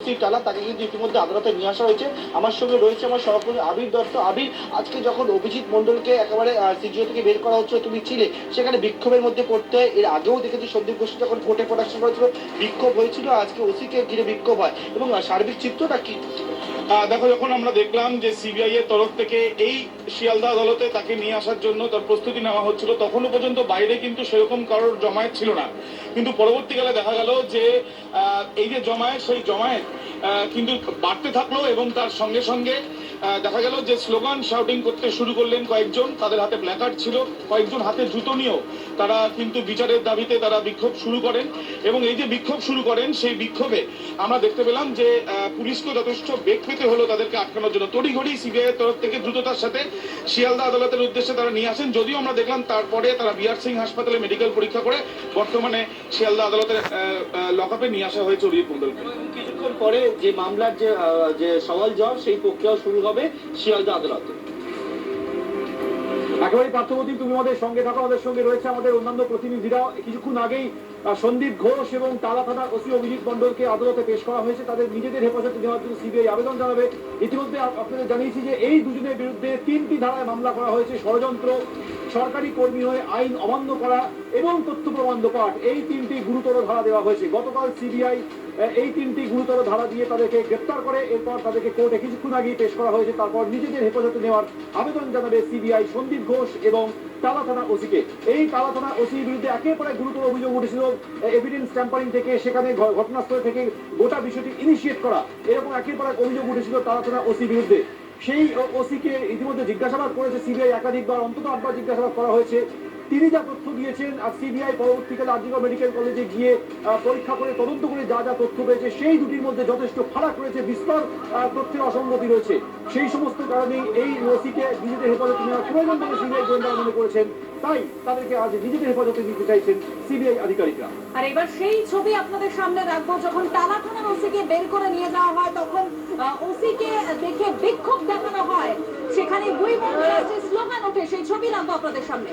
OC টালা, তাকে কিন্তু ইতিমধ্যে আদালতে নিয়ে আসা হয়েছে। আমার সঙ্গে রয়েছে আমার সহকর্মী আবির দত্ত। আবির, আজকে যখন অভিজিৎ মণ্ডলকে একেবারে সিজিও থেকে বের করা হচ্ছে, তুমি ছিলে সেখানে বিক্ষোভের মধ্যে পড়তে হয়। এর আগেও দেখেছি সন্দীপ ঘোষ যখন কোর্টে প্রোডাকশন করেছিল বিক্ষোভ হয়েছিল, আজকে ওসিকে ঘিরে বিক্ষোভ হয়, এবং সার্বিক চিত্রটা কি? দেখো, যখন আমরা দেখলাম যে সিবিআই এর তরফ থেকে এই শিয়ালদা আদালতে তাকে নিয়ে আসার জন্য তার প্রস্তুতি নেওয়া হচ্ছিল, তখনও পর্যন্ত বাইরে কিন্তু সেরকম কারোর জমায়েত ছিল না। কিন্তু পরবর্তীকালে দেখা গেল যে এই যে জমায়েত, সেই জমায়েত কিন্তু বাড়তে থাকলো, এবং তার সঙ্গে সঙ্গে দেখা গেল যে স্লোগান শাউটিং করতে শুরু করলেন কয়েকজন। তাদের হাতে প্ল্যাকার্ড ছিল, কয়েকজন হাতে জুতো নিয়েও তারা কিন্তু বিচারের দাবিতে তারা বিক্ষোভ শুরু করেন। এবং এই যে বিক্ষোভ শুরু করেন, সেই বিক্ষোভে আমরা দেখতে পেলাম যে পুলিশকে যথেষ্ট বেগ পেতে হলো তাদেরকে আটকানোর জন্য। তড়িঘড়ি সিবিআই এর তরফ থেকে দ্রুততার সাথে শিয়ালদা আদালতের উদ্দেশ্যে তারা নিয়ে আসেন। যদিও আমরা দেখলাম তারপরে তারা বিআর সিং হাসপাতালে মেডিকেল পরীক্ষা করে বর্তমানে শিয়ালদা আদালতের লকআপে নিয়ে আসা হয়েছে অভিজিৎ মণ্ডলকে। কিছুক্ষণ পরে যে মামলার যে সওয়াল জবাব, সেই প্রক্রিয়া শুরু হবে শিয়ালদা আদালতে। একেবারে পার্থবতী, তুমি আমাদের সঙ্গে থাকো। আমাদের সঙ্গে রয়েছে আমাদের অন্যান্য প্রতিনিধিরা। কিছুক্ষণ আগেই সন্দীপ ঘোষ এবং টালা থানার ওসি অভিজিৎ মণ্ডলকে আদালতে পেশ করা হয়েছে। তাদের নিজেদের হেফাজতে নেওয়ার জন্য সিবিআই আবেদন জানাবে। ইতিমধ্যে আপনাদের জানিয়েছি যে এই দুজনের বিরুদ্ধে 3টি ধারায় মামলা করা হয়েছে: ষড়যন্ত্র, সরকারি কর্মী হয়ে আইন অমান্য করা এবং তথ্য প্রমাণ লোপাট। এই 3টি গুরুতর ধারা দেওয়া হয়েছে। গতকাল সিবিআই এই 3টি গুরুতর ধারা দিয়ে তাদেরকে গ্রেপ্তার করে এরপর তাদেরকে কোর্টে কিছুক্ষণ আগেই পেশ করা হয়েছে। তারপর নিজেদের হেফাজতে নেওয়ার আবেদন জানাবে সিবিআই সন্দীপ ঘোষ এবং টালা থানা ওসিকে। এই টালা থানা ওসির বিরুদ্ধে একের পর এক গুরুতর অভিযোগ উঠেছিল, এভিডেন্স ট্যাম্পারিং থেকে সেখানে ঘটনাস্থল থেকে গোটা বিষয়টি ইনিশিয়েট করা, এরকম একের পর এক অভিযোগ উঠেছিল টালা থানা ওসির বিরুদ্ধে। সেই ওসিকে ইতিমধ্যে জিজ্ঞাসাবাদ করেছে সিবিআই, একাধিকবার, অন্তত 8বার জিজ্ঞাসাবাদ করা হয়েছে। তিনি যা তথ্য দিয়েছেন, আর সিবিআই পরবর্তীকালে আজিমগড় মেডিকেল কলেজে গিয়ে পরীক্ষা করে তদন্ত করে যা যা তথ্য পেয়েছে, সেই দুটির মধ্যে যথেষ্ট ফারাক রয়েছে, বিস্তর তথ্যের অসঙ্গতি রয়েছে। সেই সমস্ত কারণেই এই ওসিকে নিজেদের হেফাজতে নেওয়ার প্রয়োজন বলে সিবিআই গোয়েন্দারা মনে করেছেন। তাই তাদেরকে আজ নিজেদের হেফাজতে নিতে চাইছেন সিবিআই আধিকারিকরা। আর এবার সেই ছবি আপনাদের সামনে রাখবো। যখন টালা থানার ওসিকে বের করে নিয়ে যাওয়া হয়, তখন ওসিকে দেখে বিক্ষোভ দেখানো হয়, সেখানে দুই মহিলার যে স্লোগান ওঠে, সেই ছবি রাখবো আপনাদের সামনে।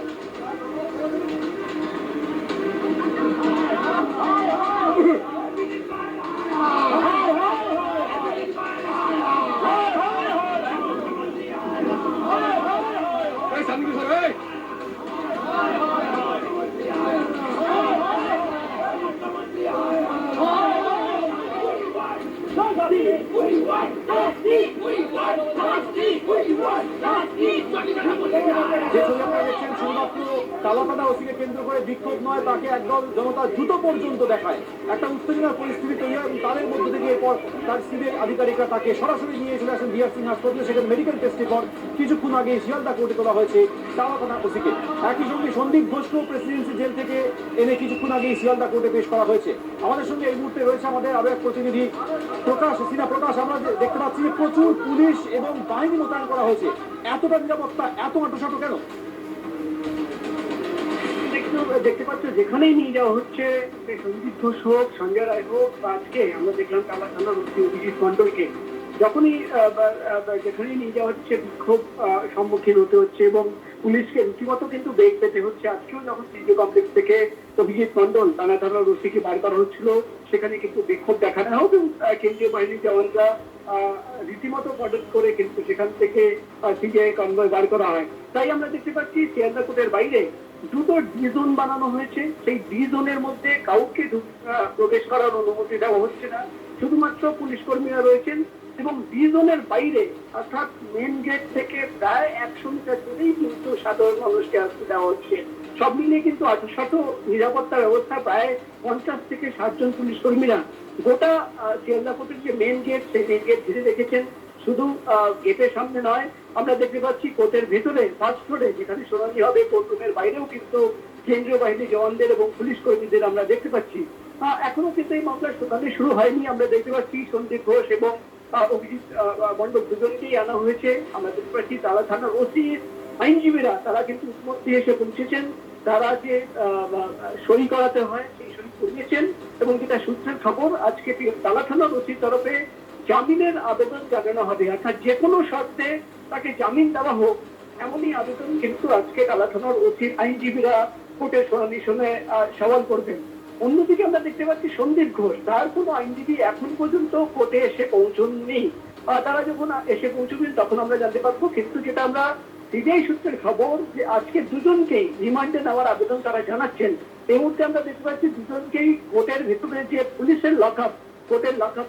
যে ছবি আপনারা দেখছেন শুধুমাত্র টালা থানা ওসিকে কেন্দ্র করে বিক্ষোভ নয়, তাকে একদল জনতা জুতো পর্যন্ত দেখায়। একটা উত্তেজনার পরিস্থিতি তৈরি হয় এবং তাদের মধ্যে থেকে এরপর তার সিবিআই আধিকারিকরা তাকে সরাসরি নিয়ে চলে আসেন বিআর সিং হাসপাতালে। সেখানে মেডিকেল টেস্টের পর কিছুক্ষণ আগে শিয়ালদা কোর্টে তোলা হয়েছে টালা থানা ওসিকে। একই সঙ্গে সন্দীপ ঘোষকেও প্রেসিডেন্সি জেল থেকে এনে কিছুক্ষণ আগে শিয়ালদা কোর্টে পেশ করা হয়েছে। আমাদের সঙ্গে এই মুহূর্তে রয়েছে আমাদের আরো এক প্রতিনিধি প্রকাশ সিনা। প্রকাশ, আমরা দেখতে পাচ্ছি যে প্রচুর পুলিশ এবং বাহিনী মোতায়েন করা হয়েছে। এতটা নিরাপত্তা, এত আঁটোসাঁটো কেন? দেখতে পাচ্ছ, যেখানেই নিয়ে যাওয়া হচ্ছে, সন্দীপ ঘোষ হোক, সঞ্জয় রায় হোক, আজকে আমরা দেখলাম টালা থানার ওসি অভিজিৎ মণ্ডলকে, যখনই যেখানেই নিয়ে যাওয়া হচ্ছে বিক্ষোভ সম্মুখীন হতে হচ্ছে এবং পুলিশকে রীতিমতো কিন্তু বেগ পেতে হচ্ছে। আজকেও যখন সিজিও কমপ্লেক্স থেকে অভিজিৎ মণ্ডল টালা থানার ওসিকে বার করা হচ্ছিল, সেখানে কিন্তু বিক্ষোভ দেখানো হোক এবং কেন্দ্রীয় বাহিনীর জওয়ানরা রীতিমতো পদক করে কিন্তু সেখান থেকে সিজিআই কনভয় বার করা হয়। তাই আমরা দেখতে পাচ্ছি শিয়ালদা কোর্টের বাইরে দুটো ডিজোন বানানো হয়েছে। সেই ডিজোনের মধ্যে কাউকে প্রবেশ করার অনুমতি দেওয়া হচ্ছে না, শুধুমাত্র পুলিশ কর্মীরা রয়েছেন। এবং ডিজোনের বাইরে অর্থাৎ মেন গেট থেকে প্রায় 100 মিটার দূরেই কিন্তু সাধারণ মানুষকে আসতে দেওয়া হচ্ছে। সব মিলিয়ে কিন্তু 800 নিরাপত্তা ব্যবস্থা, প্রায় 50 থেকে 60 জন পুলিশ কর্মীরা গোটা শিয়ালদা কোর্টের যে মেন গেট, সেই মেন গেট ঘিরে রেখেছেন। শুধু গেটের সামনে নয়, আমরা দেখতে পাচ্ছি কোর্টের ভেতরে ফার্স্ট ফ্লোরে যেখানে শুনানি হবে, কোর্টরুমের বাইরেও কিন্তু কেন্দ্রীয় বাহিনীর জওয়ানদের এবং পুলিশ কর্মীদের আমরা দেখতে পাচ্ছি। এখনো কিন্তু এই মামলার শুনানি শুরু হয়নি। আমরা দেখতে পাচ্ছি সন্দীপ ঘোষ এবং অভিজিৎ মণ্ডল দুজনকেই আনা হয়েছে। আমরা দেখতে পাচ্ছি টালা থানার ওসি আইনজীবীরা তারা কিন্তু ইতিমধ্যে এসে পৌঁছেছেন। তারা যে সই করাতে হয় সেই সই করিয়েছেন এবং যেটা সূত্রের খবর, আজকে টালা থানার ওসির তরফে জামিনের আবেদন জানানো হবে, অর্থাৎ যে কোনো শর্তে তাকে জামিন দেওয়া হোক, এমনই আবেদন কিন্তু আজকে টালা থানার ওসির আইনজীবীরা কোর্টের শুনানি শুনে সওয়াল করবেন। অন্যদিকে আমরা দেখতে পাচ্ছি সন্দীপ ঘোষ, তার কোনো আইনজীবী এখন পর্যন্ত কোর্টে এসে পৌঁছননি। তারা যখন এসে পৌঁছবেন তখন আমরা জানতে পারবো। কিন্তু যেটা আমরা সিবিআই সূত্রের খবর যে আজকে দুজনকেই রিমান্ডে নেওয়ার আবেদন তারা জানাচ্ছেন। এই মুহূর্তে আমরা দেখতে পাচ্ছি দুজনকেই কোর্টের ভেতরে যে পুলিশের লকআপ, কোর্টের লকআপ